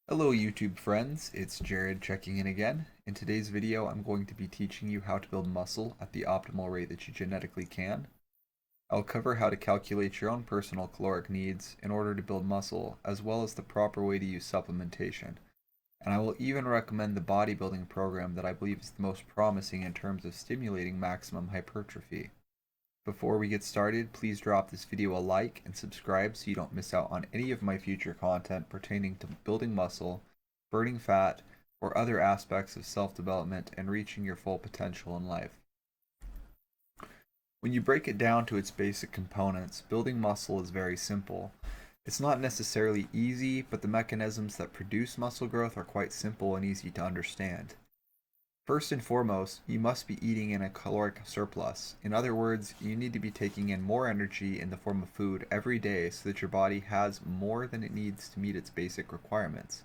Hello YouTube friends, it's Jared checking in again. In today's video, I'm going to be teaching you how to build muscle at the optimal rate that you genetically can. I'll cover how to calculate your own personal caloric needs in order to build muscle, as well as the proper way to use supplementation. And I will even recommend the bodybuilding program that I believe is the most promising in terms of stimulating maximum hypertrophy. Before we get started, please drop this video a like and subscribe so you don't miss out on any of my future content pertaining to building muscle, burning fat, or other aspects of self-development and reaching your full potential in life. When you break it down to its basic components, building muscle is very simple. It's not necessarily easy, but the mechanisms that produce muscle growth are quite simple and easy to understand. First and foremost, you must be eating in a caloric surplus. In other words, you need to be taking in more energy in the form of food every day so that your body has more than it needs to meet its basic requirements.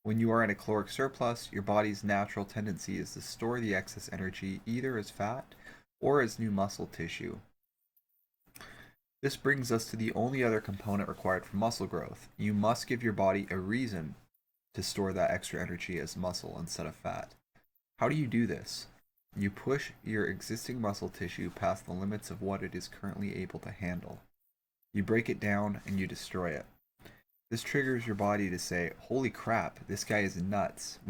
When you are in a caloric surplus, your body's natural tendency is to store the excess energy either as fat or as new muscle tissue. This brings us to the only other component required for muscle growth. You must give your body a reason to store that extra energy as muscle instead of fat. How do you do this? You push your existing muscle tissue past the limits of what it is currently able to handle. You break it down and you destroy it. This triggers your body to say, holy crap, this guy is nuts.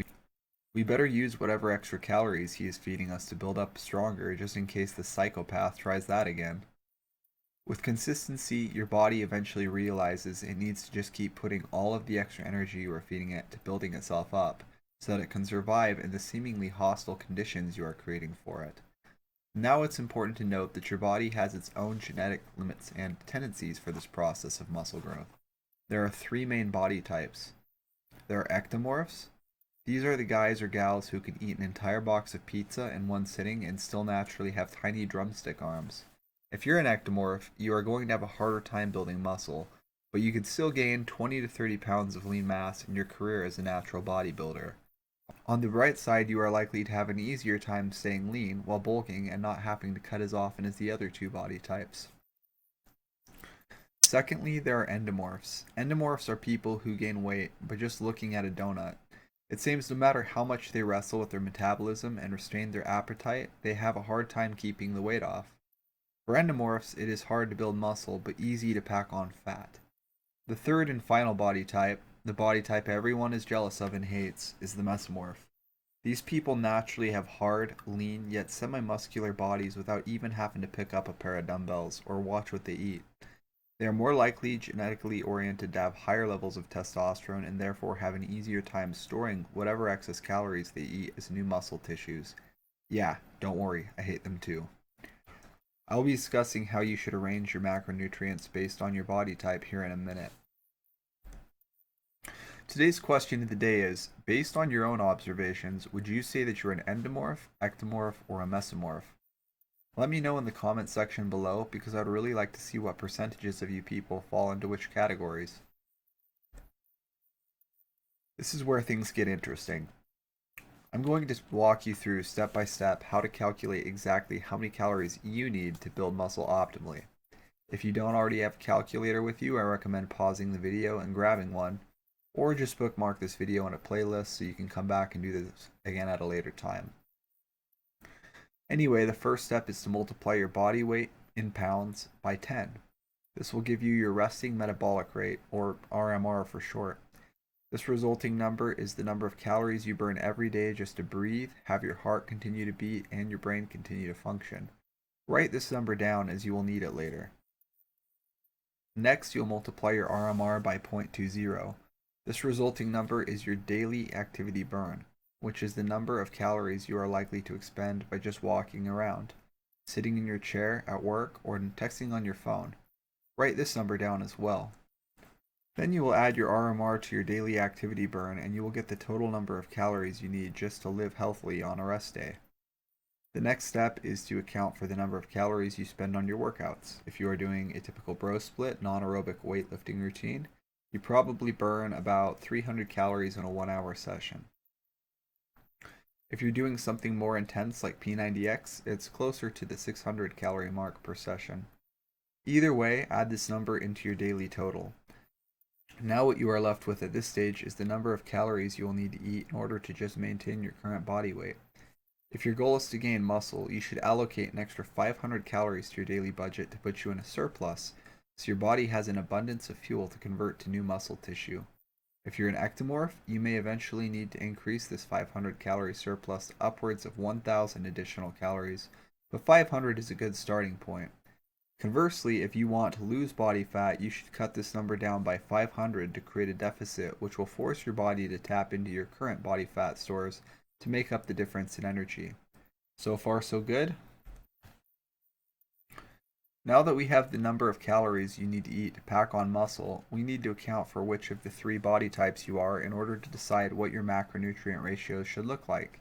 We better use whatever extra calories he is feeding us to build up stronger just in case the psychopath tries that again. With consistency, your body eventually realizes it needs to just keep putting all of the extra energy you are feeding it to building itself up, so that it can survive in the seemingly hostile conditions you are creating for it. Now it's important to note that your body has its own genetic limits and tendencies for this process of muscle growth. There are three main body types. There are ectomorphs. These are the guys or gals who can eat an entire box of pizza in one sitting and still naturally have tiny drumstick arms. If you're an ectomorph, you are going to have a harder time building muscle, but you can still gain 20 to 30 pounds of lean mass in your career as a natural bodybuilder. On the right side, you are likely to have an easier time staying lean while bulking and not having to cut as often as the other two body types. Secondly, there are endomorphs. Endomorphs are people who gain weight by just looking at a donut. It seems no matter how much they wrestle with their metabolism and restrain their appetite, they have a hard time keeping the weight off. For endomorphs, it is hard to build muscle but easy to pack on fat. The third and final body type, the body type everyone is jealous of and hates, is the mesomorph. These people naturally have hard, lean, yet semi-muscular bodies without even having to pick up a pair of dumbbells or watch what they eat. They are more likely genetically oriented to have higher levels of testosterone and therefore have an easier time storing whatever excess calories they eat as new muscle tissues. Yeah, don't worry, I hate them too. I'll be discussing how you should arrange your macronutrients based on your body type here in a minute. Today's question of the day is, based on your own observations, would you say that you're an endomorph, ectomorph, or a mesomorph? Let me know in the comment section below because I'd really like to see what percentages of you people fall into which categories. This is where things get interesting. I'm going to walk you through step by step how to calculate exactly how many calories you need to build muscle optimally. If you don't already have a calculator with you, I recommend pausing the video and grabbing one, or just bookmark this video in a playlist so you can come back and do this again at a later time. Anyway, the first step is to multiply your body weight in pounds by 10. This will give you your resting metabolic rate, or RMR for short. This resulting number is the number of calories you burn every day just to breathe, have your heart continue to beat, and your brain continue to function. Write this number down as you will need it later. Next, you'll multiply your RMR by 0.20. This resulting number is your daily activity burn, which is the number of calories you are likely to expend by just walking around, sitting in your chair at work, or texting on your phone. Write this number down as well. Then you will add your RMR to your daily activity burn and you will get the total number of calories you need just to live healthily on a rest day. The next step is to account for the number of calories you spend on your workouts. If you are doing a typical bro split non-aerobic weightlifting routine, you probably burn about 300 calories in a 1-hour session. If you're doing something more intense like P90X, it's closer to the 600 calorie mark per session. Either way, add this number into your daily total. Now what you are left with at this stage is the number of calories you will need to eat in order to just maintain your current body weight. If your goal is to gain muscle, you should allocate an extra 500 calories to your daily budget to put you in a surplus, so your body has an abundance of fuel to convert to new muscle tissue. If you're an ectomorph, you may eventually need to increase this 500 calorie surplus to upwards of 1,000 additional calories, but 500 is a good starting point. Conversely, if you want to lose body fat, you should cut this number down by 500 to create a deficit, which will force your body to tap into your current body fat stores to make up the difference in energy. So far, so good? Now that we have the number of calories you need to eat to pack on muscle, we need to account for which of the three body types you are in order to decide what your macronutrient ratios should look like.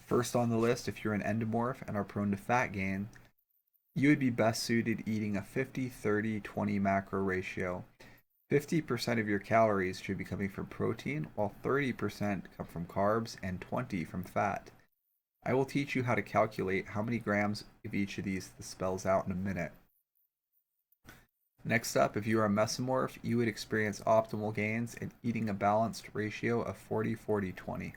First on the list, if you're an endomorph and are prone to fat gain, you would be best suited eating a 50-30-20 macro ratio. 50% of your calories should be coming from protein, while 30% come from carbs and 20% from fat. I will teach you how to calculate how many grams of each of these spells out in a minute. Next up, if you are a mesomorph, you would experience optimal gains in eating a balanced ratio of 40-40-20.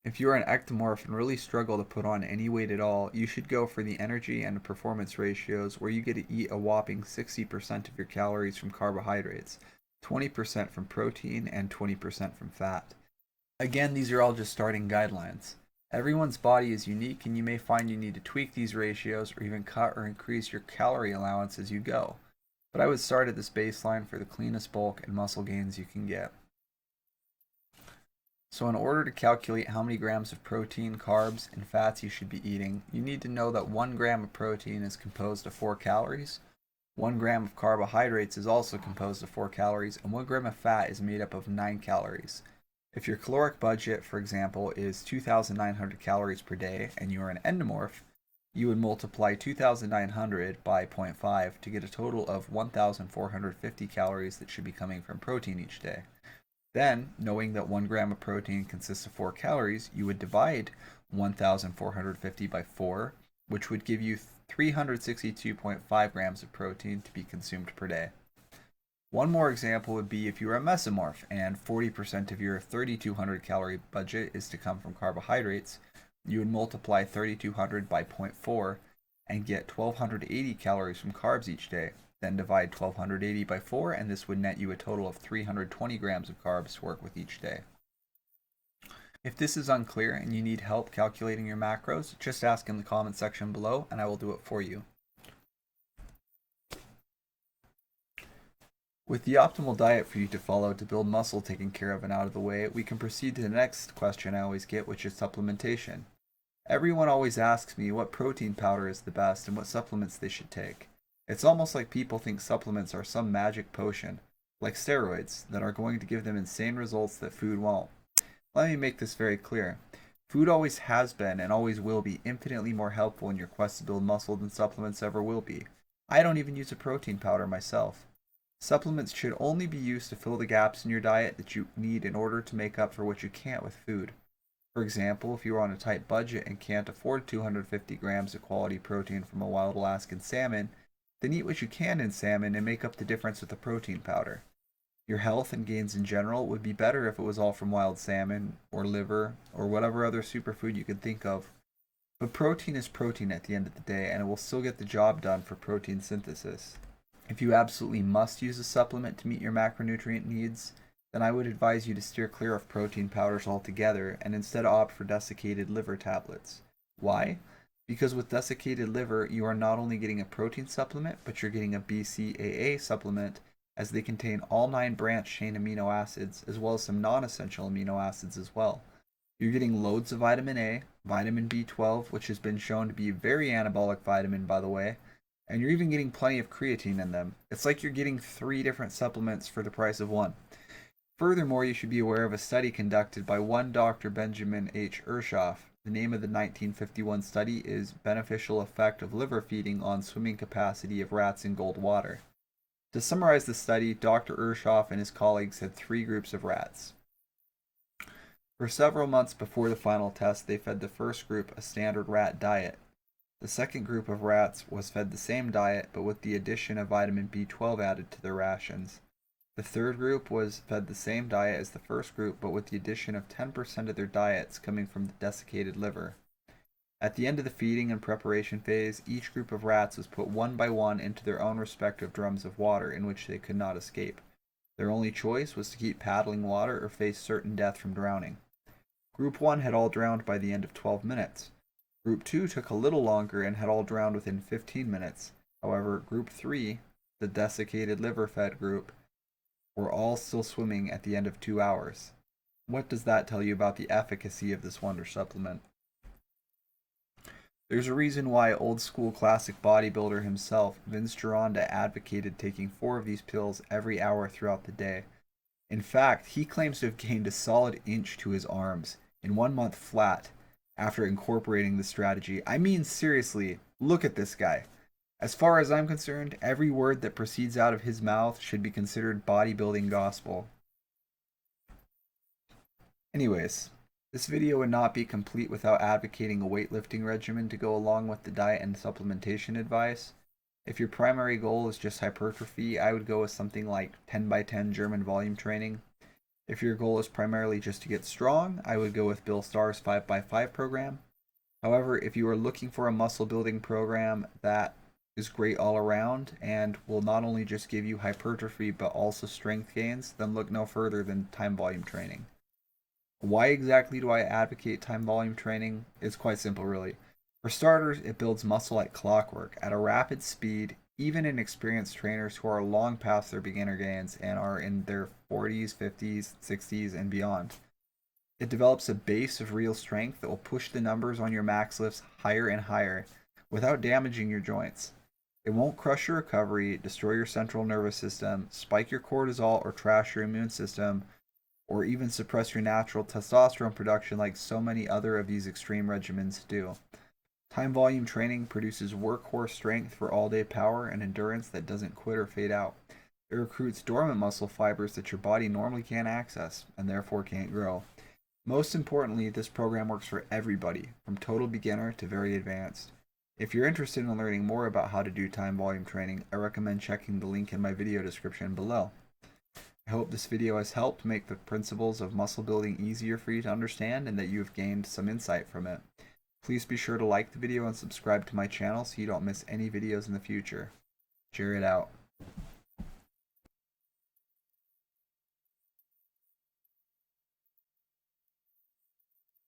If you are an ectomorph and really struggle to put on any weight at all, you should go for the energy and performance ratios where you get to eat a whopping 60% of your calories from carbohydrates, 20% from protein, and 20% from fat. Again, these are all just starting guidelines. Everyone's body is unique, and you may find you need to tweak these ratios or even cut or increase your calorie allowance as you go. But I would start at this baseline for the cleanest bulk and muscle gains you can get. So in order to calculate how many grams of protein, carbs, and fats you should be eating, you need to know that 1 gram of protein is composed of 4 calories, 1 gram of carbohydrates is also composed of 4 calories, and 1 gram of fat is made up of 9 calories. If your caloric budget, for example, is 2,900 calories per day and you are an endomorph, you would multiply 2,900 by 0.5 to get a total of 1,450 calories that should be coming from protein each day. Then, knowing that 1 gram of protein consists of 4 calories, you would divide 1,450 by 4, which would give you 362.5 grams of protein to be consumed per day. One more example would be if you are a mesomorph and 40% of your 3,200 calorie budget is to come from carbohydrates, you would multiply 3,200 by 0.4 and get 1,280 calories from carbs each day. Then divide 1,280 by 4 and this would net you a total of 320 grams of carbs to work with each day. If this is unclear and you need help calculating your macros, just ask in the comment section below and I will do it for you. With the optimal diet for you to follow to build muscle taken care of and out of the way, we can proceed to the next question I always get, which is supplementation. Everyone always asks me what protein powder is the best and what supplements they should take. It's almost like people think supplements are some magic potion, like steroids, that are going to give them insane results that food won't. Let me make this very clear. Food always has been and always will be infinitely more helpful in your quest to build muscle than supplements ever will be. I don't even use a protein powder myself. Supplements should only be used to fill the gaps in your diet that you need in order to make up for what you can't with food. For example, if you are on a tight budget and can't afford 250 grams of quality protein from a wild Alaskan salmon, then eat what you can in salmon and make up the difference with a protein powder. Your health and gains in general would be better if it was all from wild salmon, or liver, or whatever other superfood you could think of. But protein is protein at the end of the day, and it will still get the job done for protein synthesis. If you absolutely must use a supplement to meet your macronutrient needs, then I would advise you to steer clear of protein powders altogether and instead opt for desiccated liver tablets. Why? Because with desiccated liver, you are not only getting a protein supplement, but you're getting a BCAA supplement, as they contain all 9 branched chain amino acids, as well as some non-essential amino acids as well. You're getting loads of vitamin A, vitamin B12, which has been shown to be a very anabolic vitamin, by the way, and you're even getting plenty of creatine in them. It's like you're getting 3 different supplements for the price of one. Furthermore, you should be aware of a study conducted by one Dr. Benjamin H. Ershoff. The name of the 1951 study is Beneficial Effect of Liver Feeding on Swimming Capacity of Rats in Cold Water. To summarize the study, Dr. Ershoff and his colleagues had 3 groups of rats. For several months before the final test, they fed the first group a standard rat diet. The second group of rats was fed the same diet, but with the addition of vitamin B12 added to their rations. The third group was fed the same diet as the first group, but with the addition of 10% of their diets coming from the desiccated liver. At the end of the feeding and preparation phase, each group of rats was put one by one into their own respective drums of water in which they could not escape. Their only choice was to keep paddling water or face certain death from drowning. Group 1 had all drowned by the end of 12 minutes. Group 2 took a little longer and had all drowned within 15 minutes. However, Group 3, the desiccated liver fed group, were all still swimming at the end of 2 hours. What does that tell you about the efficacy of this wonder supplement? There's a reason why old school classic bodybuilder himself, Vince Gironda, advocated taking 4 of these pills every hour throughout the day. In fact, he claims to have gained a solid inch to his arms in 1 month flat after incorporating this strategy. I mean, seriously, look at this guy. As far as I'm concerned, every word that proceeds out of his mouth should be considered bodybuilding gospel. Anyways, this video would not be complete without advocating a weightlifting regimen to go along with the diet and supplementation advice. If your primary goal is just hypertrophy, I would go with something like 10x10 German volume training. If your goal is primarily just to get strong, I would go with Bill Starr's 5x5 program. However, if you are looking for a muscle building program that is great all around and will not only just give you hypertrophy but also strength gains, then look no further than time volume training. Why exactly do I advocate time volume training? It's quite simple, really. For starters, it builds muscle like clockwork at a rapid speed, even in experienced trainers who are long past their beginner gains and are in their 40s, 50s, 60s, and beyond. It develops a base of real strength that will push the numbers on your max lifts higher and higher without damaging your joints. It won't crush your recovery, destroy your central nervous system, spike your cortisol, or trash your immune system, or even suppress your natural testosterone production like so many other of these extreme regimens do. Time volume training produces workhorse strength for all-day power and endurance that doesn't quit or fade out. It recruits dormant muscle fibers that your body normally can't access and therefore can't grow. Most importantly, this program works for everybody, from total beginner to very advanced. If you're interested in learning more about how to do time volume training, I recommend checking the link in my video description below. I hope this video has helped make the principles of muscle building easier for you to understand and that you have gained some insight from it. Please be sure to like the video and subscribe to my channel so you don't miss any videos in the future. Cheer it out.